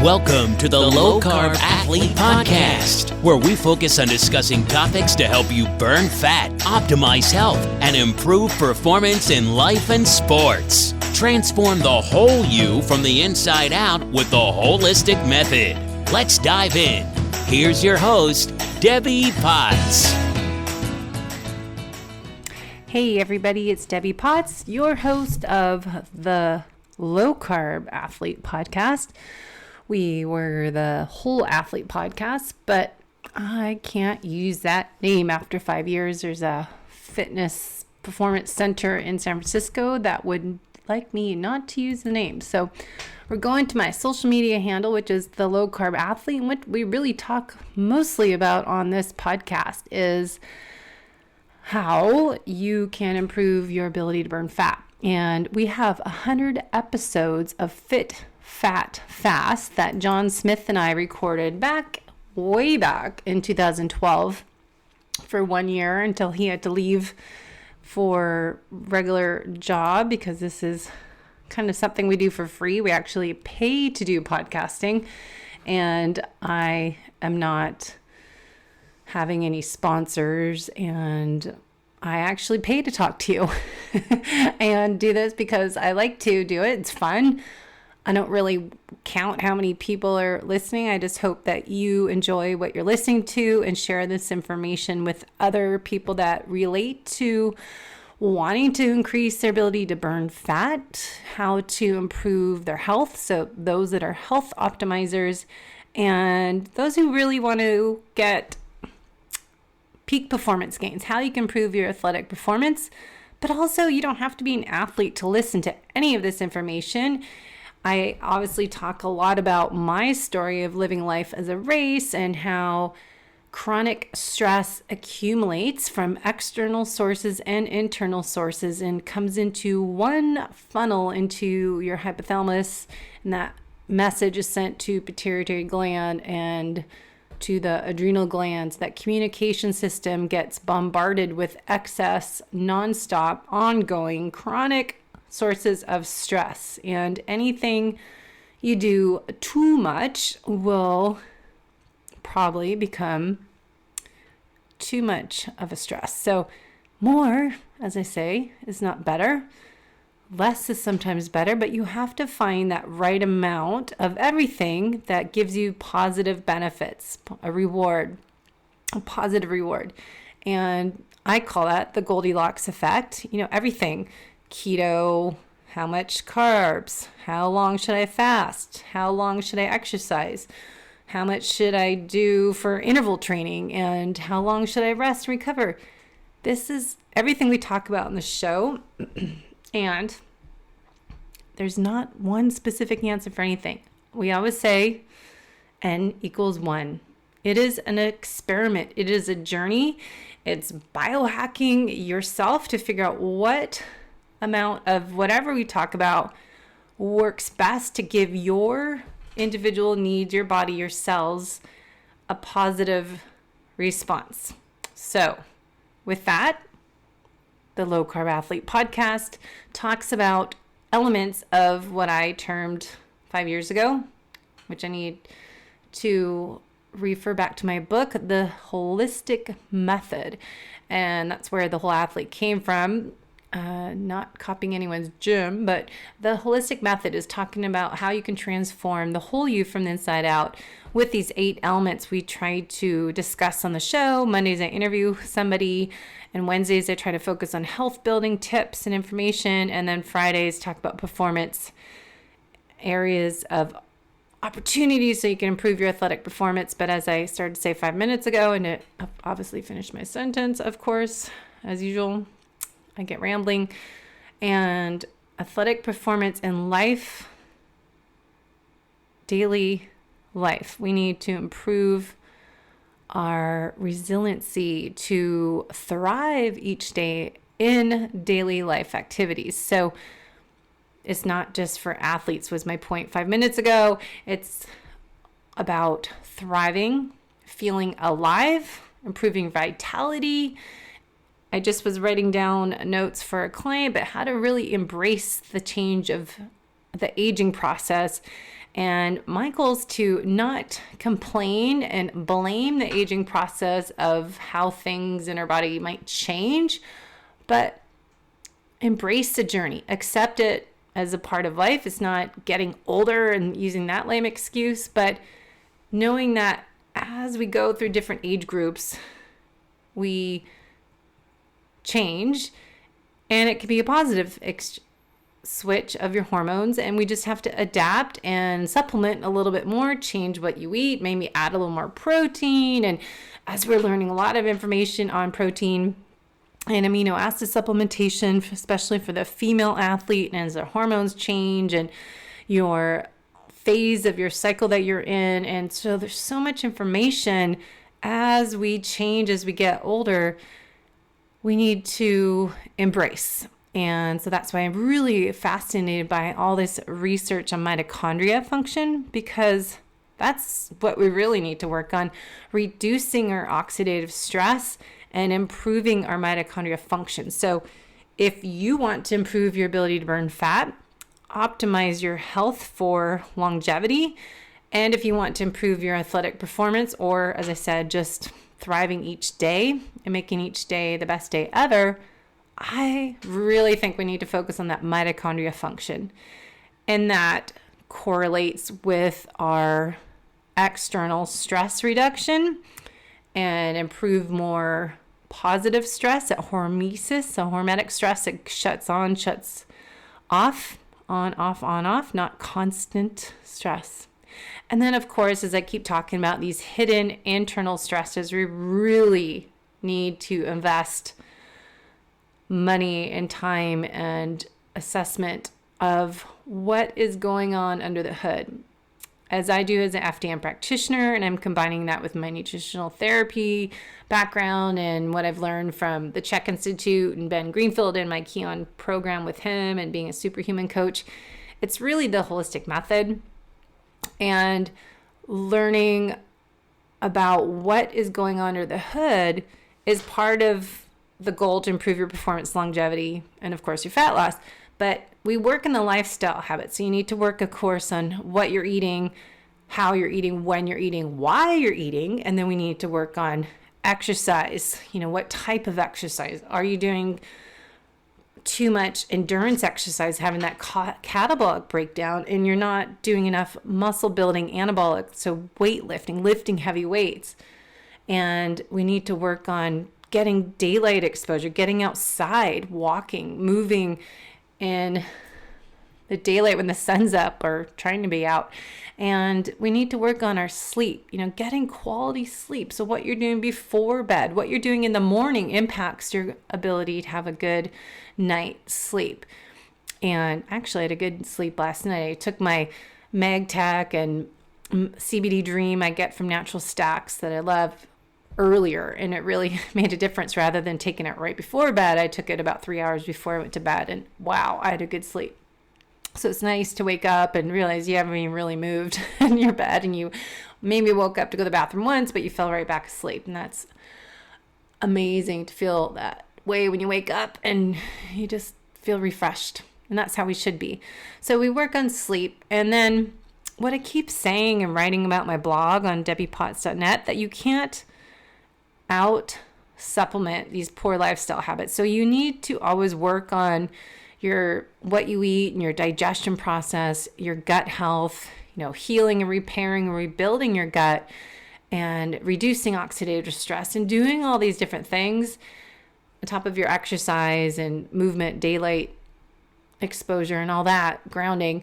Welcome to the Low Carb Athlete Podcast, where we focus on discussing topics to help you burn fat, optimize health, and improve performance in life and sports. Transform the whole you from the inside out with the holistic method. Let's dive in. Here's your host, Debbie Potts. Hey everybody, it's Debbie Potts, your host of the Low Carb Athlete Podcast. We were the Whole Athlete Podcast, but I can't use that name after 5 years. There's a fitness performance center in San Francisco that would like me not to use the name. So we're going to my social media handle, which is the Low Carb Athlete. And what we really talk mostly about on this podcast is how you can improve your ability to burn fat. And we have 100 episodes of Fit, Fat, Fast that John Smith and I recorded way back in 2012 for 1 year until he had to leave for regular job, because this is kind of something we do for free. We actually pay to do podcasting, and I am not having any sponsors, and I actually pay to talk to you and do this because I like to do it. It's fun. I don't really count how many people are listening. I just hope that you enjoy what you're listening to and share this information with other people that relate to wanting to increase their ability to burn fat, how to improve their health. So those that are health optimizers and those who really want to get peak performance gains, how you can improve your athletic performance. But also, you don't have to be an athlete to listen to any of this information. I obviously talk a lot about my story of living life as a race and how chronic stress accumulates from external sources and internal sources and comes into one funnel into your hypothalamus, and that message is sent to pituitary gland and to the adrenal glands. That communication system gets bombarded with excess, nonstop, ongoing, chronic sources of stress, and anything you do too much will probably become too much of a stress. So more, as I say, is not better. Less is sometimes better, but you have to find that right amount of everything that gives you positive benefits, a positive reward. And I call that the Goldilocks effect. Everything. Keto, how much carbs, how long should I fast, how long should I exercise, how much should I do for interval training, and how long should I rest and recover. This is everything we talk about in the show. And there's not one specific answer for anything. We always say N equals 1. It is an experiment. It is a journey. It's biohacking yourself to figure out what amount of whatever we talk about works best to give your individual needs, your body, your cells, a positive response. So with that, the Low Carb Athlete Podcast talks about elements of what I termed 5 years ago, which I need to refer back to my book, The Holistic Method. And that's where the Whole Athlete came from. Not copying anyone's gym, but the holistic method is talking about how you can transform the whole you from the inside out with these 8 elements we try to discuss on the show. Mondays I interview somebody, and Wednesdays I try to focus on health building tips and information, and then Fridays talk about performance areas of opportunities so you can improve your athletic performance. But as I started to say 5 minutes ago, and it obviously finished my sentence, of course, as usual, I get rambling. And athletic performance in life, daily life. We need to improve our resiliency to thrive each day in daily life activities. So it's not just for athletes, was my point 5 minutes ago. It's about thriving, feeling alive, improving vitality. I just was writing down notes for a client, but how to really embrace the change of the aging process And my goal is to not complain and blame the aging process of how things in our body might change, but embrace the journey, accept it as a part of life. It's not getting older and using that lame excuse, but knowing that as we go through different age groups, we change, and it can be a positive switch of your hormones, and we just have to adapt and supplement a little bit more, change what you eat, maybe add a little more protein. And as we're learning a lot of information on protein and amino acid supplementation, especially for the female athlete, and as their hormones change and your phase of your cycle that you're in. And so there's so much information as we change, as we get older, we need to embrace. And so that's why I'm really fascinated by all this research on mitochondria function, because that's what we really need to work on, reducing our oxidative stress and improving our mitochondria function. So if you want to improve your ability to burn fat, optimize your health for longevity, and if you want to improve your athletic performance, or as I said, just thriving each day and making each day the best day ever, I really think we need to focus on that mitochondria function. And that correlates with our external stress reduction and improve more positive stress at hormesis, so hormetic stress that shuts on, shuts off, on, off, not constant stress. And then, of course, as I keep talking about these hidden internal stresses, we really need to invest money and time and assessment of what is going on under the hood. As I do as an FDN practitioner, and I'm combining that with my nutritional therapy background and what I've learned from the Czech Institute and Ben Greenfield and my Keon program with him and being a superhuman coach, it's really the holistic method. And learning about what is going on under the hood is part of the goal to improve your performance, longevity, and of course your fat loss. But we work in the lifestyle habits. So you need to work, of course, on what you're eating, how you're eating, when you're eating, why you're eating. And then we need to work on exercise. What type of exercise? Are you doing too much endurance exercise, having that catabolic breakdown, and you're not doing enough muscle building anabolic, so weightlifting, lifting heavy weights? And we need to work on getting daylight exposure, getting outside, walking, moving in the daylight when the sun's up, or trying to be out. And we need to work on our sleep, getting quality sleep. So what you're doing before bed, what you're doing in the morning impacts your ability to have a good night's sleep. And actually I had a good sleep last night. I took my MagTech and CBD Dream I get from Natural Stacks that I love earlier, and it really made a difference. Rather than taking it right before bed, I took it about 3 hours before I went to bed, and wow, I had a good sleep. So it's nice to wake up and realize you haven't even really moved in your bed, and you maybe woke up to go to the bathroom once, but you fell right back asleep. And that's amazing to feel that way when you wake up and you just feel refreshed. And that's how we should be. So we work on sleep. And then what I keep saying and writing about my blog on debbiepotts.net, that you can't out supplement these poor lifestyle habits. So you need to always work on what you eat and your digestion process, your gut health, healing and repairing and rebuilding your gut, and reducing oxidative stress, and doing all these different things on top of your exercise and movement, daylight exposure and all that, grounding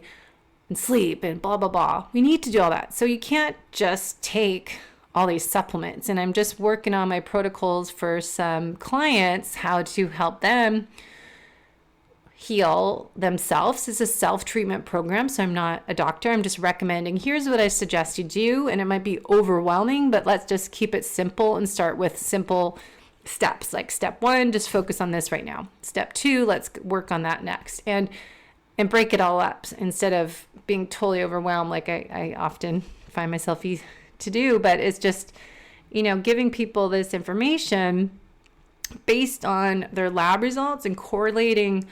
and sleep and blah, blah, blah. We need to do all that. So you can't just take all these supplements. And I'm just working on my protocols for some clients, how to help them heal themselves. It's a self-treatment program, so I'm not a doctor. I'm just recommending, here's what I suggest you do, and it might be overwhelming, but let's just keep it simple and start with simple steps. Like step 1, just focus on this right now. Step 2, let's work on that next, and break it all up instead of being totally overwhelmed like I often find myself to do. But it's just, giving people this information based on their lab results and correlating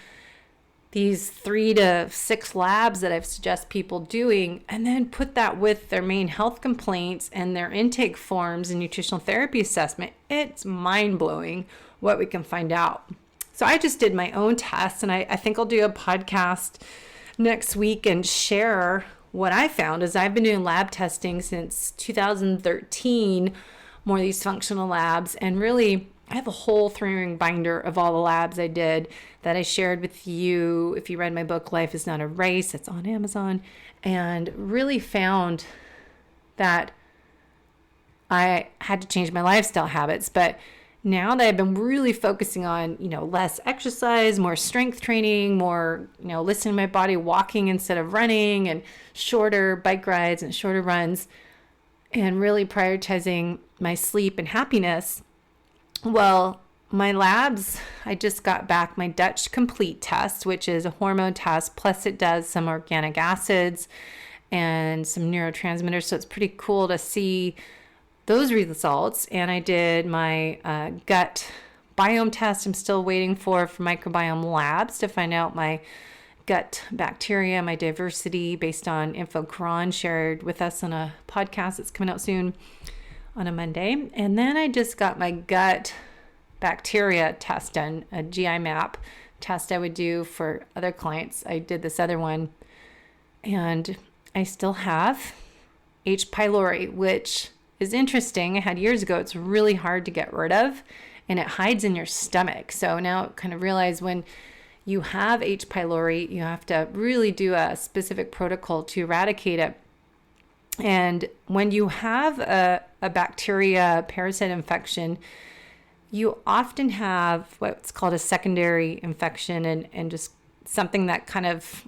these 3 to 6 labs that I've suggest people doing, and then put that with their main health complaints and their intake forms and nutritional therapy assessment, it's mind-blowing what we can find out. So I just did my own tests, and I think I'll do a podcast next week and share what I found. As I've been doing lab testing since 2013, more of these functional labs, and really I have a whole 3-ring binder of all the labs I did that I shared with you. If you read my book, Life is Not a Race, it's on Amazon, and really found that I had to change my lifestyle habits. But now that I've been really focusing on, less exercise, more strength training, more, listening to my body, walking instead of running, and shorter bike rides and shorter runs, and really prioritizing my sleep and happiness. Well, my labs, I just got back my Dutch Complete test, which is a hormone test, plus it does some organic acids and some neurotransmitters. So it's pretty cool to see those results. And I did my gut biome test. I'm still waiting for microbiome labs to find out my gut bacteria, my diversity, based on info Karan shared with us on a podcast that's coming out soon on a Monday. And then I just got my gut bacteria test done, a GI map test I would do for other clients. I did this other one, and I still have H. pylori, which is interesting. I had years ago. It's really hard to get rid of, and it hides in your stomach. So now I kind of realize when you have H. pylori, you have to really do a specific protocol to eradicate it. And when you have a bacteria parasite infection, you often have what's called a secondary infection, and just something that kind of,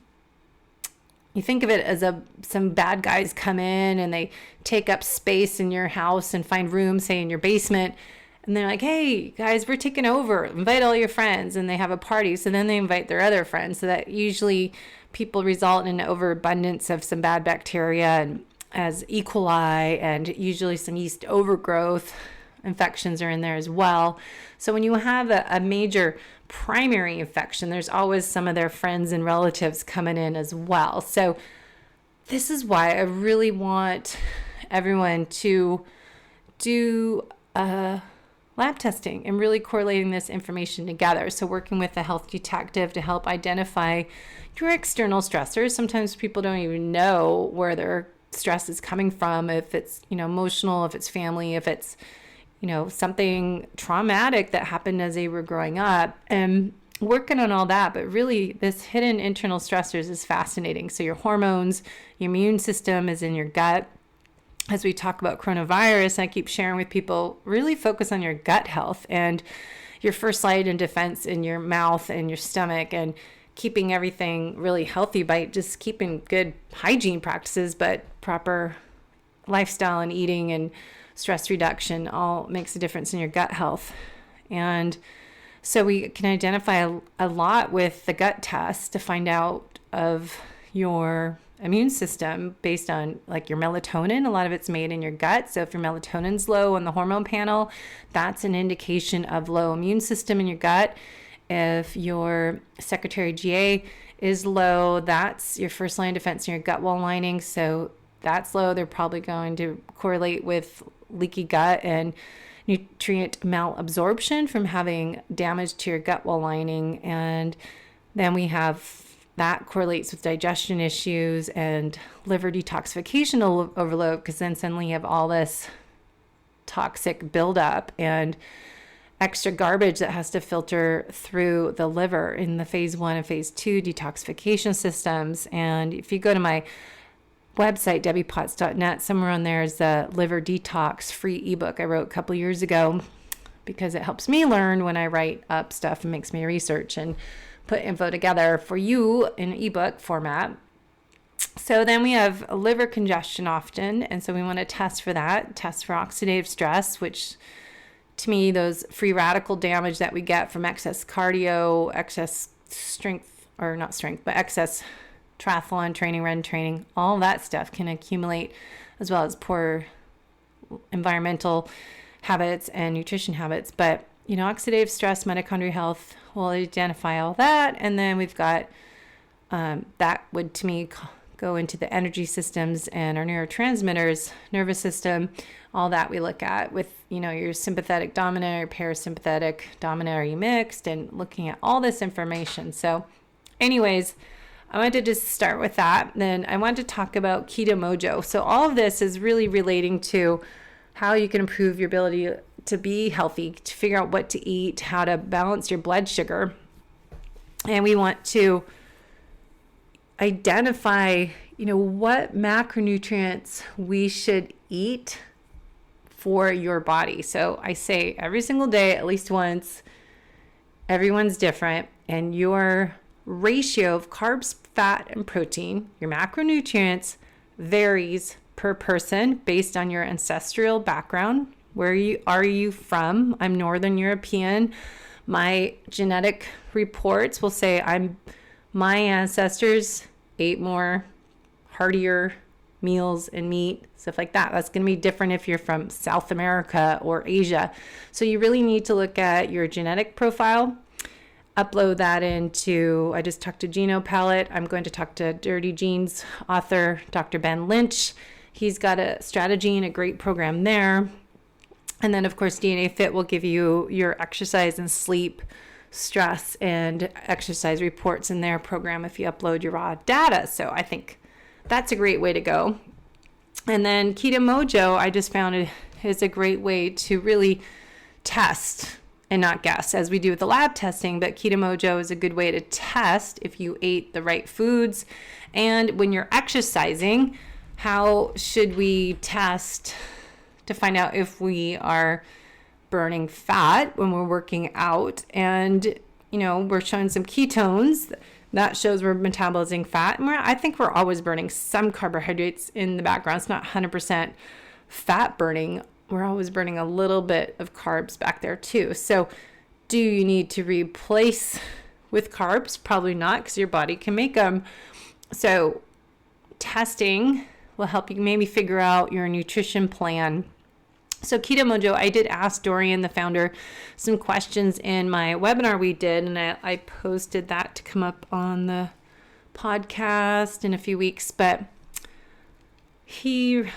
you think of it as some bad guys come in and they take up space in your house and find room, say in your basement, and they're like, hey guys, we're taking over, invite all your friends, and they have a party. So then they invite their other friends. So that usually people result in an overabundance of some bad bacteria, and as E. coli, and usually some yeast overgrowth infections are in there as well. So when you have a major primary infection, there's always some of their friends and relatives coming in as well. So this is why I really want everyone to do lab testing and really correlating this information together. So working with a health detective to help identify your external stressors. Sometimes people don't even know where their stress is coming from, if it's, emotional, if it's family, if it's, something traumatic that happened as they were growing up, and working on all that. But really, this hidden internal stressors is fascinating. So your hormones, your immune system is in your gut. As we talk about coronavirus, I keep sharing with people, really focus on your gut health and your first line in defense in your mouth and your stomach, and keeping everything really healthy by just keeping good hygiene practices, but proper lifestyle and eating and stress reduction all makes a difference in your gut health. And so we can identify a lot with the gut test to find out of your immune system based on like your melatonin. A lot of it's made in your gut. So if your melatonin's low on the hormone panel, that's an indication of low immune system in your gut. If your secretory GA is low, that's your first line of defense in your gut wall lining. So that's low. They're probably going to correlate with leaky gut and nutrient malabsorption from having damage to your gut wall lining. And then we have that correlates with digestion issues and liver detoxification overload, because then suddenly you have all this toxic buildup and extra garbage that has to filter through the liver in the phase 1 and phase 2 detoxification systems. And if you go to my website, debbiepotts.net, somewhere on there is the liver detox free ebook I wrote a couple years ago, because it helps me learn when I write up stuff and makes me research and put info together for you in ebook format. So then we have liver congestion often, and so we want to test for that, test for oxidative stress, which to me, those free radical damage that we get from excess cardio, excess strength, or not strength, but excess triathlon training, run training, all that stuff can accumulate, as well as poor environmental habits and nutrition habits. But, oxidative stress, mitochondrial health will identify all that. And then we've got That would, to me, go into the energy systems and our neurotransmitters, nervous system, all that we look at with, your sympathetic dominant, your parasympathetic dominant, are you mixed, and looking at all this information. So anyways, I wanted to just start with that. Then I wanted to talk about Keto Mojo. So all of this is really relating to how you can improve your ability to be healthy, to figure out what to eat, how to balance your blood sugar. And we want to identify, what macronutrients we should eat for your body. So I say every single day, at least once, everyone's different, and your ratio of carbs, fat, and protein, your macronutrients, varies per person based on your ancestral background. Where are you from? I'm Northern European. My genetic reports will say my ancestors ate more heartier meals and meat, stuff like that. That's going to be different if you're from South America or Asia. So you really need to look at your genetic profile, upload that into, I just talked to GenoPalette. I'm going to talk to Dirty Genes author, Dr. Ben Lynch. He's got a strategy and a great program there. And then, of course, DNA Fit will give you your exercise and sleep, stress, and exercise reports in their program if you upload your raw data. So I think that's a great way to go. And then Keto Mojo, I just found it is a great way to really test and not guess, as we do with the lab testing. But Keto Mojo is a good way to test if you ate the right foods. And when you're exercising, how should we test to find out if we are burning fat when we're working out? And, we're showing some ketones. That shows we're metabolizing fat. And I think we're always burning some carbohydrates in the background. It's not 100% fat burning. We're always burning a little bit of carbs back there too. So do you need to replace with carbs? Probably not, because your body can make them. So testing will help you maybe figure out your nutrition plan. So Keto Mojo, I did ask Dorian, the founder, some questions in my webinar we did, and I posted that to come up on the podcast in a few weeks, but I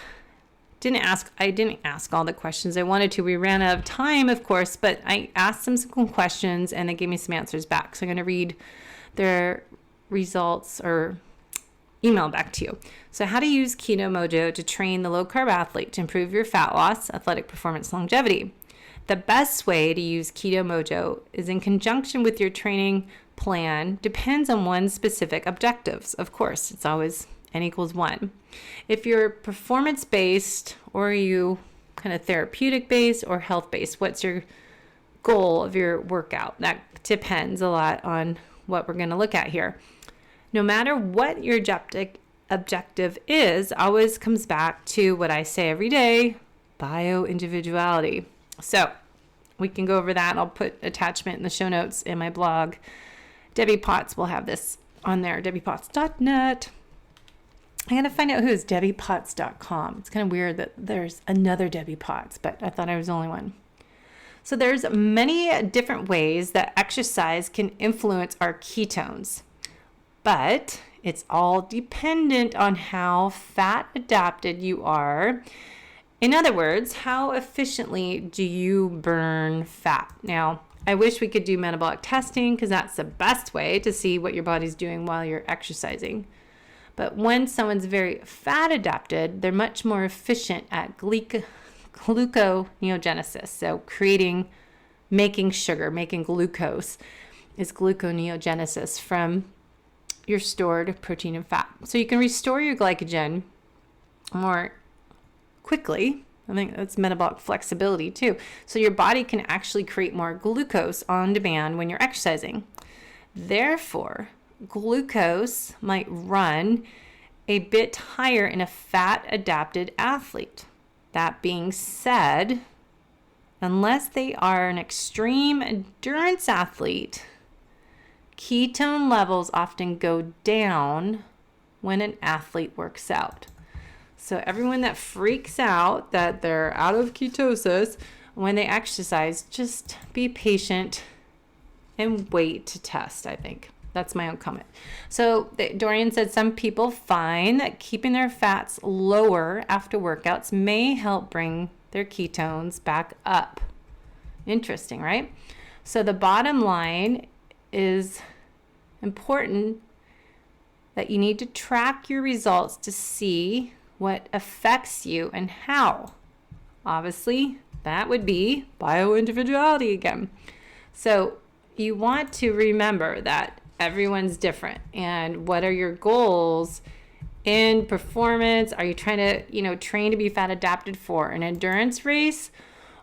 didn't ask all the questions I wanted to. We ran out of time, of course, but I asked them some questions and they gave me some answers back. So I'm going to read their results or email back to you. So how to use Keto Mojo to train the low carb athlete to improve your fat loss, athletic performance, longevity. The best way to use Keto Mojo is in conjunction with your training plan. Depends on one's specific objectives. Of course, it's always N=1. If you're performance-based, or are you kind of therapeutic-based or health-based, what's your goal of your workout? That depends a lot on what we're going to look at here. No matter what your objective is, always comes back to what I say every day, Bio-Individuality. So we can go over that. I'll put attachment in the show notes in my blog. Debbie Potts will have this on there, debbiepotts.net. I got to find out who is debbiepotts.com. It's kind of weird that there's another Debbie Potts, but I thought I was the only one. So there's many different ways that exercise can influence our ketones, but it's all dependent on how fat adapted you are. In other words, how efficiently do you burn fat? Now, I wish we could do metabolic testing because that's the best way to see what your body's doing while you're exercising. But when someone's very fat adapted, they're much more efficient at gluconeogenesis. So making sugar, making glucose is gluconeogenesis from your stored protein and fat. So you can restore your glycogen more quickly. I think that's metabolic flexibility too. So your body can actually create more glucose on demand when you're exercising. Therefore, glucose might run a bit higher in a fat adapted athlete. That being said, unless they are an extreme endurance athlete, ketone levels often go down when an athlete works out. So everyone that freaks out that they're out of ketosis when they exercise, just be patient and wait to test, I think. That's my own comment. So Dorian said some people find that keeping their fats lower after workouts may help bring their ketones back up. Interesting, right? So the bottom line is important that you need to track your results to see what affects you and how. Obviously, that would be bio-individuality again. So you want to remember that everyone's different, and what are your goals in performance? Are you trying to, train to be fat adapted for an endurance race?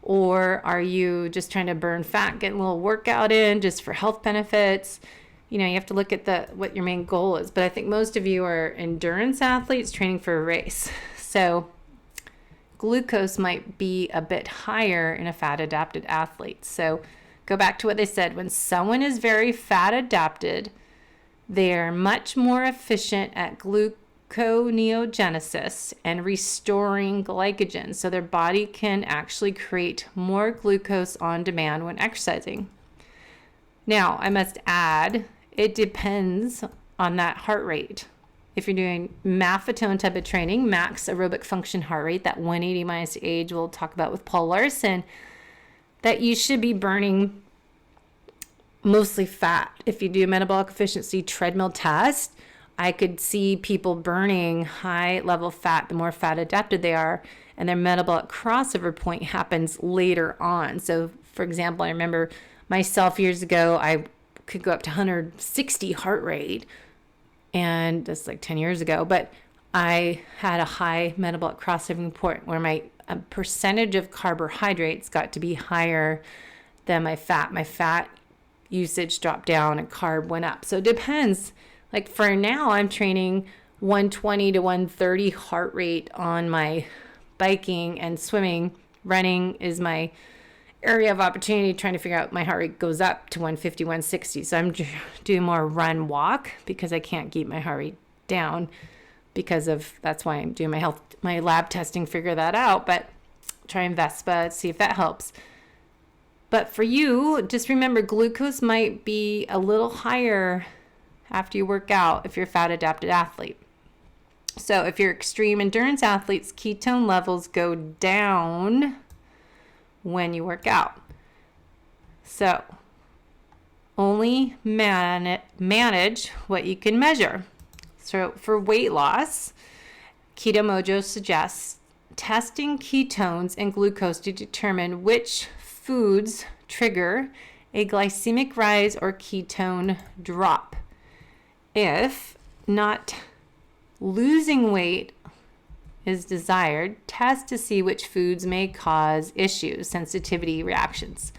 Or are you just trying to burn fat, get a little workout in just for health benefits? You have to look at what your main goal is. But I think most of you are endurance athletes training for a race. So glucose might be a bit higher in a fat adapted athlete. So go back to what they said. When someone is very fat adapted, they're much more efficient at gluconeogenesis and restoring glycogen. So their body can actually create more glucose on demand when exercising. Now, I must add, it depends on that heart rate. If you're doing maffetone type of training, max aerobic function heart rate, that 180 minus age we'll talk about with Paul Larson, that you should be burning mostly fat. If you do a metabolic efficiency treadmill test, I could see people burning high level fat the more fat adapted they are, and their metabolic crossover point happens later on. So for example, I remember myself years ago, I could go up to 160 heart rate, and that's like 10 years ago, but I had a high metabolic crossover point where my percentage of carbohydrates got to be higher than my fat. My fat usage dropped down and carb went up. So it depends. Like for now, I'm training 120 to 130 heart rate on my biking and swimming. Running is my area of opportunity, trying to figure out my heart rate goes up to 150, 160. So I'm doing more run walk because I can't keep my heart rate down that's why I'm doing my lab testing, figure that out, but try Vespa, see if that helps. But for you, just remember glucose might be a little higher after you work out if you're a fat adapted athlete. So if you're extreme endurance athletes, ketone levels go down when you work out. So only manage what you can measure. So for weight loss, Keto Mojo suggests testing ketones and glucose to determine which foods trigger a glycemic rise or ketone drop. If not losing weight is desired, test to see which foods may cause issues, sensitivity reactions.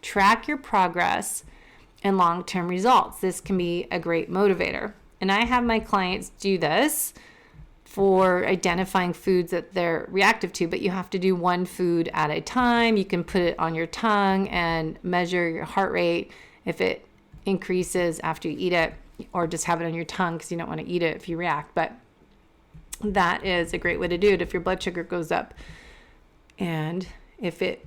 Track your progress and long-term results. This can be a great motivator. And I have my clients do this for identifying foods that they're reactive to, but you have to do one food at a time. You can put it on your tongue and measure your heart rate if it increases after you eat it, or just have it on your tongue because you don't want to eat it if you react. But that is a great way to do it if your blood sugar goes up. And if it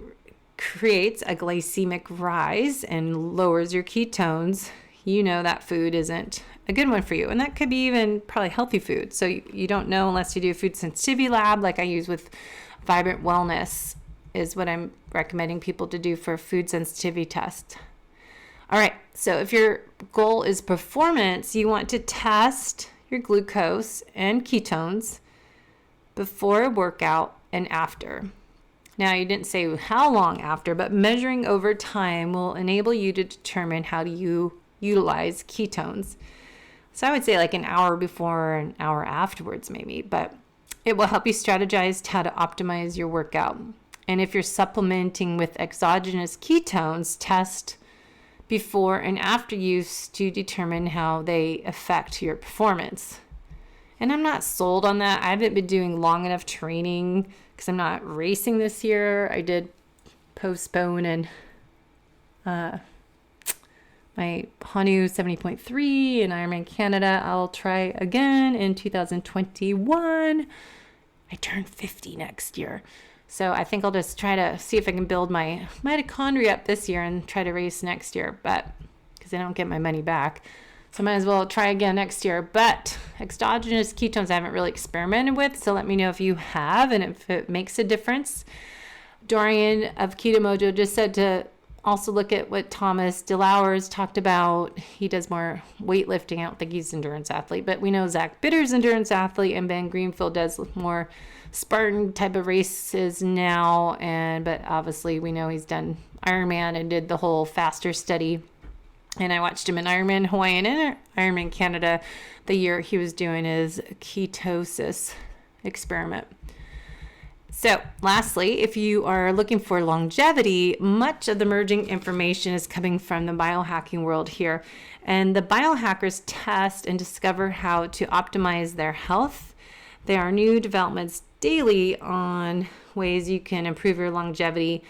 creates a glycemic rise and lowers your ketones, that food isn't a good one for you. And that could be even probably healthy food. So you don't know unless you do a food sensitivity lab like I use with Vibrant Wellness is what I'm recommending people to do for a food sensitivity test. All right, so if your goal is performance, you want to test your glucose and ketones before a workout and after. Now, you didn't say how long after, but measuring over time will enable you to determine how you utilize ketones. So I would say like an hour before, an hour afterwards maybe, but it will help you strategize how to optimize your workout. And if you're supplementing with exogenous ketones, test before and after use to determine how they affect your performance. And I'm not sold on that. I haven't been doing long enough training because I'm not racing this year. I did postpone and my Hanu 70.3 and Ironman Canada. I'll try again in 2021. I turn 50 next year. So I think I'll just try to see if I can build my mitochondria up this year and try to race next year, but because I don't get my money back. So I might as well try again next year. But exogenous ketones I haven't really experimented with. So let me know if you have and if it makes a difference. Dorian of Keto Mojo just said to also look at what Thomas DeLauer's talked about. He does more weightlifting. I don't think he's an endurance athlete, but we know Zach Bitter's endurance athlete, and Ben Greenfield does more Spartan type of races now. But obviously we know he's done Ironman and did the whole faster study. And I watched him in Ironman Hawaii and Ironman Canada the year he was doing his ketosis experiment. So lastly, if you are looking for longevity, much of the emerging information is coming from the biohacking world here. And the biohackers test and discover how to optimize their health. There are new developments daily on ways you can improve your longevity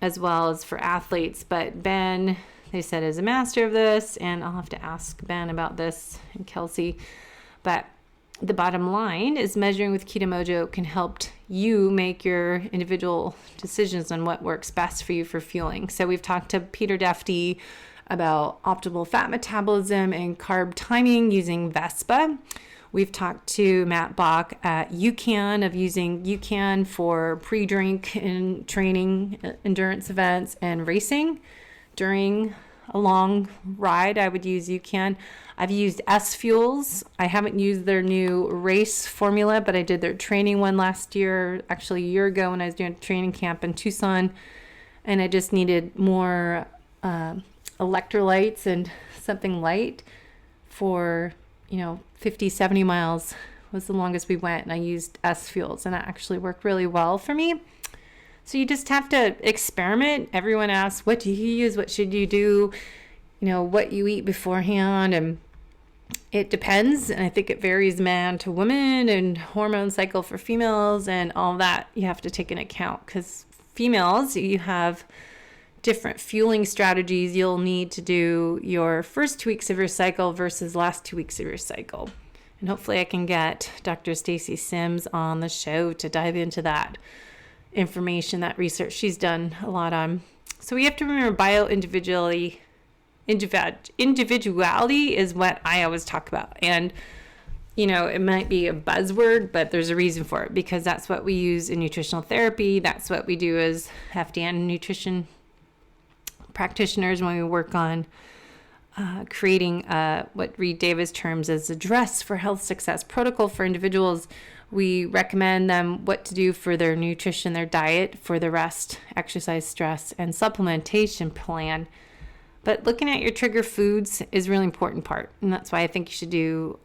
as well as for athletes. But Ben, they said, is a master of this, and I'll have to ask Ben about this and Kelsey. But the bottom line is measuring with Keto Mojo can help you make your individual decisions on what works best for you for fueling. So we've talked to Peter Defty about optimal fat metabolism and carb timing using Vespa. We've talked to Matt Bach at UCAN of using UCAN for pre-drink in training, endurance events, and racing. During a long ride, I would use UCAN. I've used S Fuels. I haven't used their new race formula, but I did their training one last year, actually a year ago when I was doing a training camp in Tucson. And I just needed more electrolytes and something light for, 50, 70 miles was the longest we went. And I used S Fuels, and that actually worked really well for me. So you just have to experiment. Everyone asks, what do you use? What should you do? What you eat beforehand. And it depends. And I think it varies man to woman, and hormone cycle for females and all that you have to take into account, because females, you have different fueling strategies you'll need to do your first 2 weeks of your cycle versus last 2 weeks of your cycle. And hopefully I can get Dr. Stacy Sims on the show to dive into that information, that research she's done a lot on. So we have to remember bio-individuality is what I always talk about. And, it might be a buzzword, but there's a reason for it, because that's what we use in nutritional therapy. That's what we do as FDN nutrition practitioners when we work on creating what Reed Davis terms as a dress for health success protocol for individuals. We recommend them what to do for their nutrition, their diet, for the rest, exercise, stress, and supplementation plan. But looking at your trigger foods is a really important part. And that's why I think you should do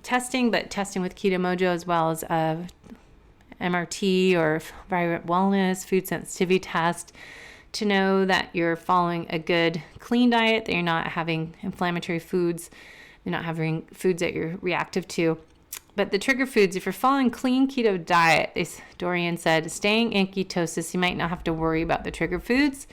testing, but testing with Keto Mojo as well as MRT or Vibrant Wellness, food sensitivity test, to know that you're following a good, clean diet, that you're not having inflammatory foods, you're not having foods that you're reactive to. But the trigger foods, if you're following clean keto diet, Dorian said, staying in ketosis, you might not have to worry about the trigger foods.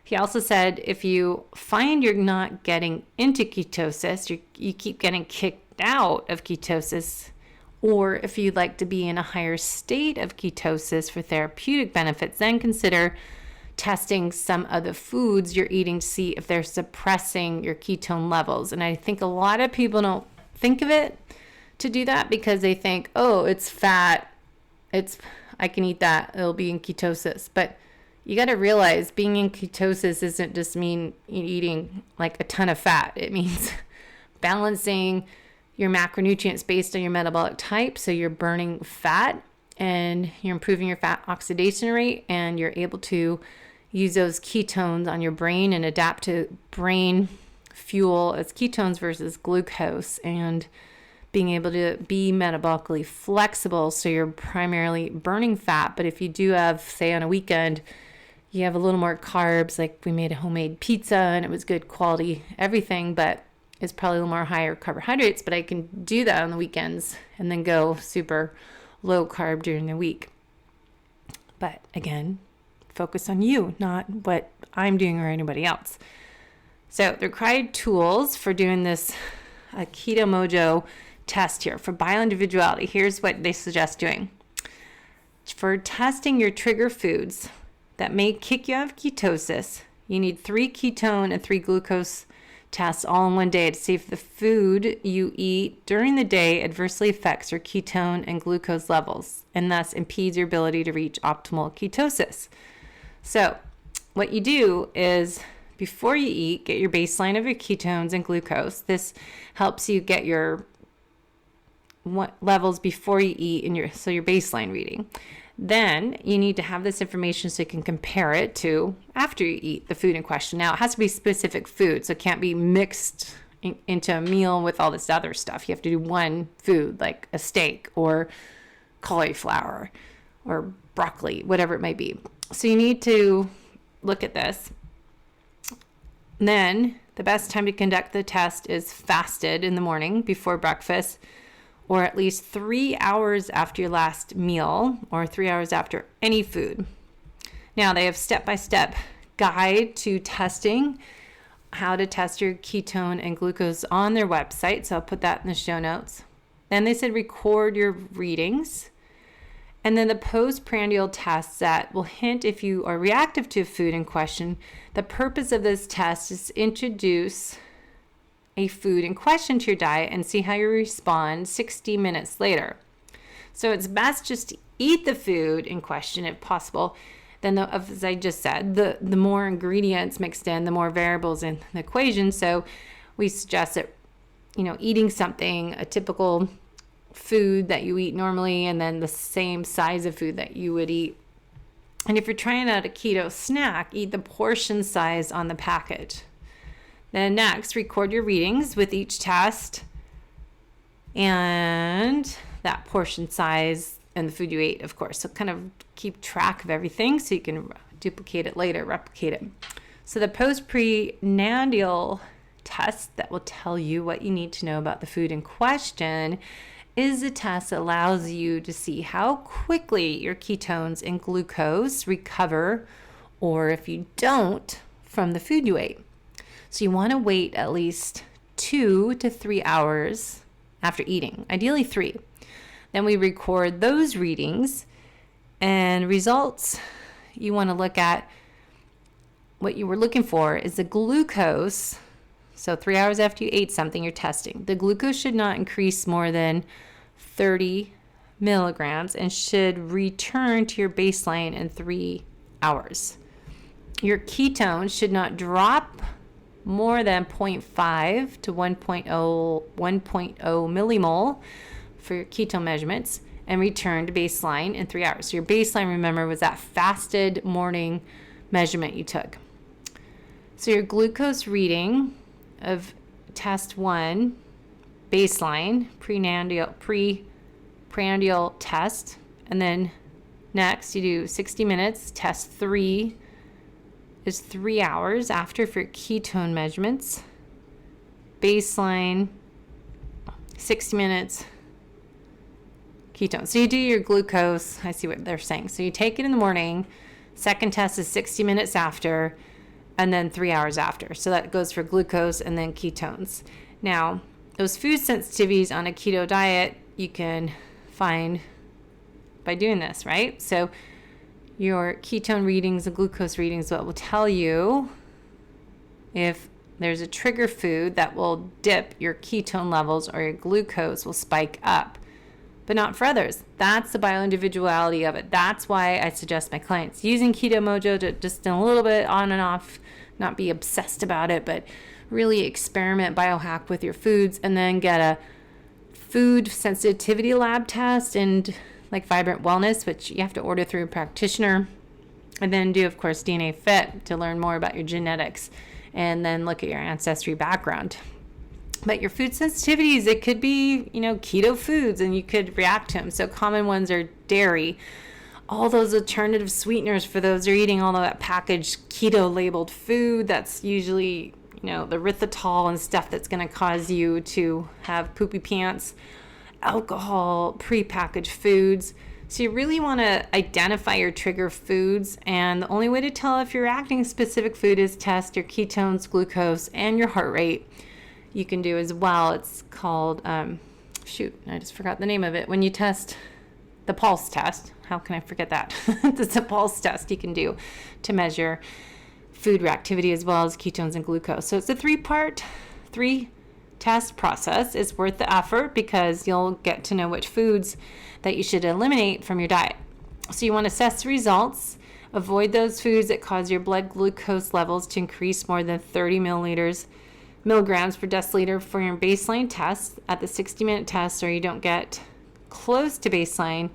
He also said, if you find you're not getting into ketosis, you keep getting kicked out of ketosis, or if you'd like to be in a higher state of ketosis for therapeutic benefits, then consider testing some of the foods you're eating to see if they're suppressing your ketone levels. And I think a lot of people don't think of it to do that, because they think, oh, it's fat, I can eat that, it'll be in ketosis. But you got to realize being in ketosis doesn't just mean eating like a ton of fat. It means balancing your macronutrients based on your metabolic type, so you're burning fat and you're improving your fat oxidation rate, and you're able to use those ketones on your brain and adapt to brain fuel as ketones versus glucose, and being able to be metabolically flexible, so you're primarily burning fat. But if you do have, say on a weekend, you have a little more carbs, like we made a homemade pizza and it was good quality, everything, but it's probably a little more higher carbohydrates, but I can do that on the weekends and then go super low carb during the week. But again, focus on you, not what I'm doing or anybody else. So the required tools for doing this Keto Mojo test here for Bio-Individuality, here's what they suggest doing. For testing your trigger foods that may kick you out of ketosis, you need 3 ketone and 3 glucose tests all in one day to see if the food you eat during the day adversely affects your ketone and glucose levels and thus impedes your ability to reach optimal ketosis. So what you do is before you eat, get your baseline of your ketones and glucose. This helps you get your levels before you eat in your baseline reading. Then you need to have this information so you can compare it to after you eat the food in question. Now, it has to be specific food, so it can't be mixed into a meal with all this other stuff. You have to do one food, like a steak or cauliflower or broccoli, whatever it might be. So you need to look at this. And then the best time to conduct the test is fasted in the morning before breakfast, or at least 3 hours after your last meal, or 3 hours after any food. Now, they have step-by-step guide to testing, how to test your ketone and glucose on their website, so I'll put that in the show notes. Then they said record your readings, and then the postprandial tests that will hint if you are reactive to food in question. The purpose of this test is to introduce a food in question to your diet and see how you respond 60 minutes later. So it's best just to eat the food in question if possible. Then, as I just said, the more ingredients mixed in, the more variables in the equation. So we suggest that, eating something, a typical food that you eat normally, and then the same size of food that you would eat. And if you're trying out a keto snack, eat the portion size on the package. Then next, record your readings with each test and that portion size and the food you ate, of course. So kind of keep track of everything so you can duplicate it later, replicate it. So the postprandial test that will tell you what you need to know about the food in question is a test that allows you to see how quickly your ketones and glucose recover, or if you don't, from the food you ate. So you want to wait at least 2 to 3 hours after eating, ideally 3. Then we record those readings and results. You want to look at what you were looking for is the glucose. So 3 hours after you ate something, you're testing. The glucose should not increase more than 30 milligrams and should return to your baseline in 3 hours. Your ketones should not drop more than 0.5 to 1.0 millimole for your ketone measurements and return to baseline in 3 hours. So your baseline, remember, was that fasted morning measurement you took. So your glucose reading of test 1, baseline, prandial test, and then next you do 60 minutes, test 3 is 3 hours after for ketone measurements. Baseline, 60 minutes, ketone. So you do your glucose. I see what they're saying. So you take it in the morning. Second test is 60 minutes after, and then 3 hours after. So that goes for glucose and then ketones. Now, those food sensitivities on a keto diet you can find by doing this, right? So your ketone readings and glucose readings what will tell you if there's a trigger food that will dip your ketone levels or your glucose will spike up, but not for others. That's the bio-individuality of it. That's why I suggest my clients using Keto Mojo to just a little bit on and off, not be obsessed about it, but really experiment, biohack with your foods, and then get a food sensitivity lab test and like Vibrant Wellness, which you have to order through a practitioner, and then do, of course, DNA Fit to learn more about your genetics, and then look at your ancestry background. But your food sensitivities, it could be, keto foods, and you could react to them. So common ones are dairy, all those alternative sweeteners for those who are eating all of that packaged keto labeled food. That's usually, the erythritol and stuff that's going to cause you to have poopy pants. Alcohol, prepackaged foods. So you really want to identify your trigger foods, and the only way to tell if you're reacting to specific food is test your ketones, glucose, and your heart rate. You can do as well. It's called, I just forgot the name of it. When you test the pulse test, how can I forget that? It's a pulse test you can do to measure food reactivity as well as ketones and glucose. So it's a three test process. It's worth the effort because you'll get to know which foods that you should eliminate from your diet. So you want to assess the results, avoid those foods that cause your blood glucose levels to increase more than 30 milligrams per deciliter for your baseline test at the 60-minute test, or you don't get close to baseline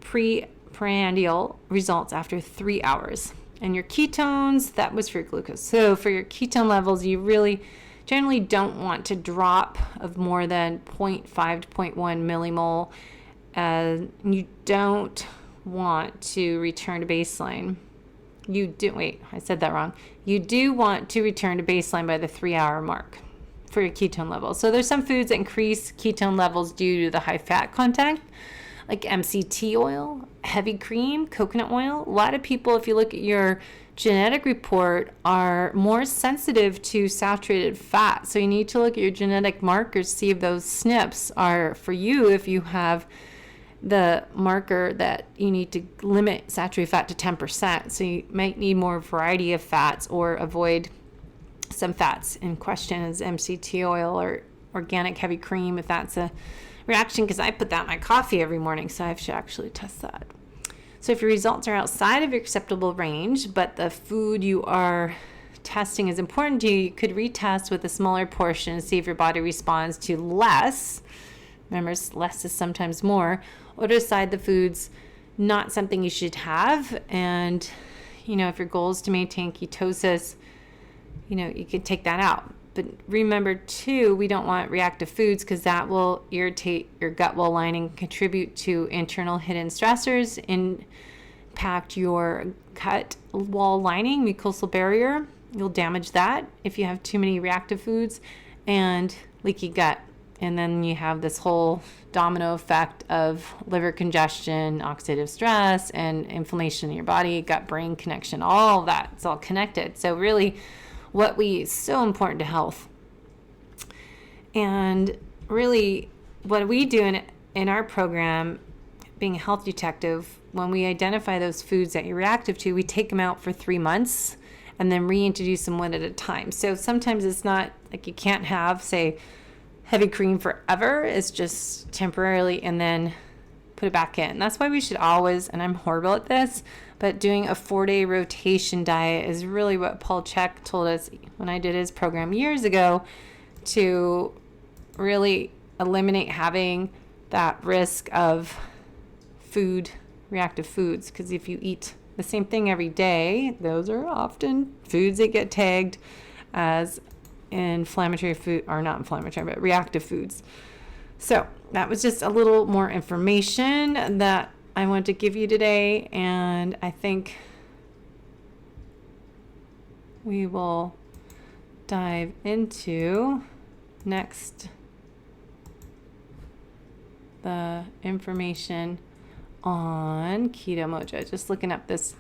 prandial results after 3 hours. And your ketones, that was for your glucose. So for your ketone levels, you really generally don't want to drop of more than 0.5 to 0.1 millimole. You don't want to return to baseline. You do want to return to baseline by the 3-hour mark for your ketone levels. So there's some foods that increase ketone levels due to the high fat content, like MCT oil, heavy cream, coconut oil. A lot of people, if you look at your genetic report, are more sensitive to saturated fat. So you need to look at your genetic markers, see if those SNPs are for you, if you have the marker that you need to limit saturated fat to 10%. So you might need more variety of fats or avoid some fats in question as MCT oil or organic heavy cream, if that's a reaction, because I put that in my coffee every morning, so I should actually test that. So if your results are outside of your acceptable range, but the food you are testing is important to you, you could retest with a smaller portion and see if your body responds to less. Remember, less is sometimes more. Or decide the food's not something you should have. And, if your goal is to maintain ketosis, you could take that out. But remember, too, we don't want reactive foods because that will irritate your gut wall lining, contribute to internal hidden stressors, impact your gut wall lining, mucosal barrier. You'll damage that if you have too many reactive foods, and leaky gut. And then you have this whole domino effect of liver congestion, oxidative stress, and inflammation in your body, gut-brain connection, all of that. It's all connected. So really, what we eat is so important to health. And really, what we do in our program, being a health detective, when we identify those foods that you're reactive to, we take them out for 3 months and then reintroduce them one at a time. So sometimes it's not like you can't have, say, heavy cream forever. It's just temporarily, and then put it back in. That's why we should always, and I'm horrible at this, but doing a 4-day rotation diet is really what Paul Chek told us when I did his program years ago, to really eliminate having that risk of reactive foods. Because if you eat the same thing every day, those are often foods that get tagged as inflammatory food, or not inflammatory, but reactive foods. So that was just a little more information that I want to give you today, and I think we will dive into next the information on Keto Mojo. Just looking up this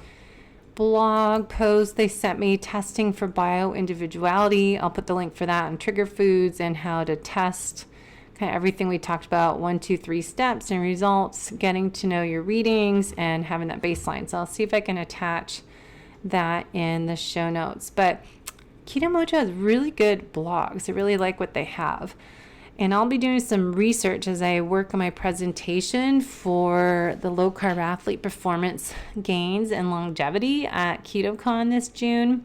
blog post they sent me, testing for Bio-Individuality. I'll put the link for that, and trigger foods and how to test kind of everything we talked about, 1, 2, 3 steps and results, getting to know your readings and having that baseline. So I'll see if I can attach that in the show notes. But Keto Mojo has really good blogs. I really like what they have. And I'll be doing some research as I work on my presentation for the Low Carb Athlete Performance Gains and Longevity at KetoCon this June.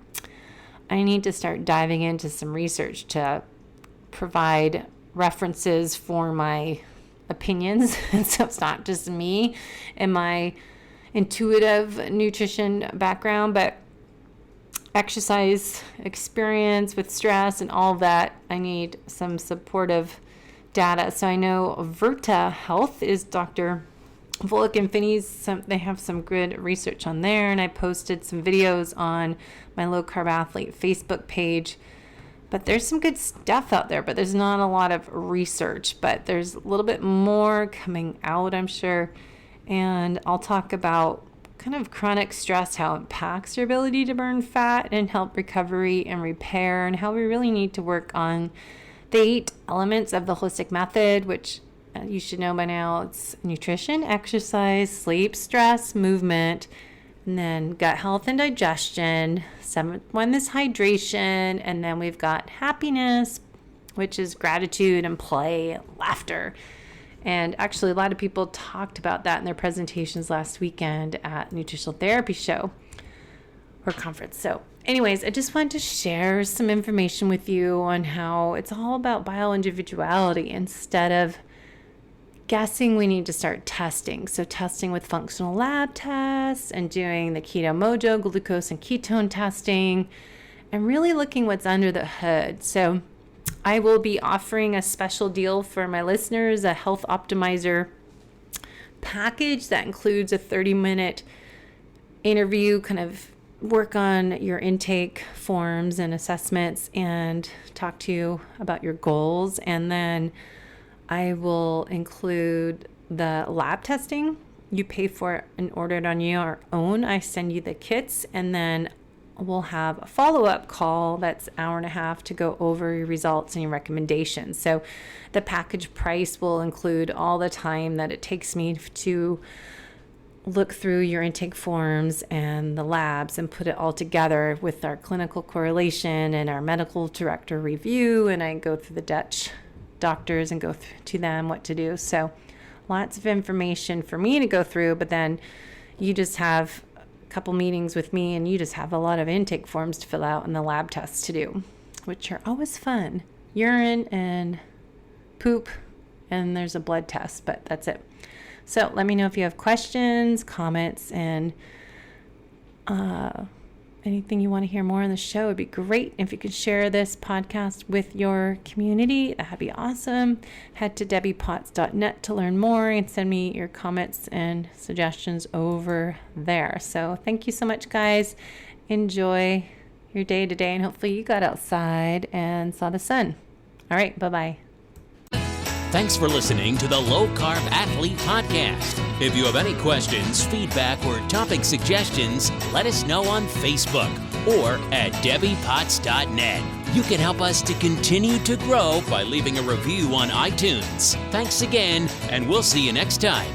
I need to start diving into some research to provide references for my opinions. And so it's not just me and my intuitive nutrition background, but exercise experience with stress and all that. I need some supportive data. So I know Virta Health is Dr. Volek and Finney's. They have some good research on there, and I posted some videos on my Low Carb Athlete Facebook page. But there's some good stuff out there, but there's not a lot of research. But there's a little bit more coming out, I'm sure. And I'll talk about kind of chronic stress, how it impacts your ability to burn fat and help recovery and repair, and how we really need to work on the 8 elements of the holistic method, which you should know by now. It's nutrition, exercise, sleep, stress, movement, and then gut health and digestion, seventh one is hydration. And then we've got happiness, which is gratitude and play, laughter. And actually, a lot of people talked about that in their presentations last weekend at Nutritional Therapy Show or conference. So anyways, I just wanted to share some information with you on how it's all about bio-individuality. Instead of guessing, we need to start testing. So testing with functional lab tests and doing the Keto Mojo, glucose and ketone testing, and really looking what's under the hood. So I will be offering a special deal for my listeners, a health optimizer package that includes a 30-minute interview, kind of work on your intake forms and assessments and talk to you about your goals. And then I will include the lab testing. You pay for it and order it on your own. I send you the kits, and then we'll have a follow-up call that's an hour and a half to go over your results and your recommendations. So the package price will include all the time that it takes me to look through your intake forms and the labs and put it all together with our clinical correlation and our medical director review. And I go through the Dutch doctors and go to them what to do. So lots of information for me to go through, but then you just have couple meetings with me and you just have a lot of intake forms to fill out and the lab tests to do, which are always fun. Urine and poop, and there's a blood test, but that's it. So let me know if you have questions, comments, and anything you want to hear more on the show. It'd be great if you could share this podcast with your community. That'd be awesome. Head to debbiepotts.net to learn more and send me your comments and suggestions over there. So thank you so much, guys. Enjoy your day today, and hopefully you got outside and saw the sun. All right, bye-bye. Thanks for listening to the Low Carb Athlete Podcast. If you have any questions, feedback, or topic suggestions, let us know on Facebook or at debbiepotts.net. You can help us to continue to grow by leaving a review on iTunes. Thanks again, and we'll see you next time.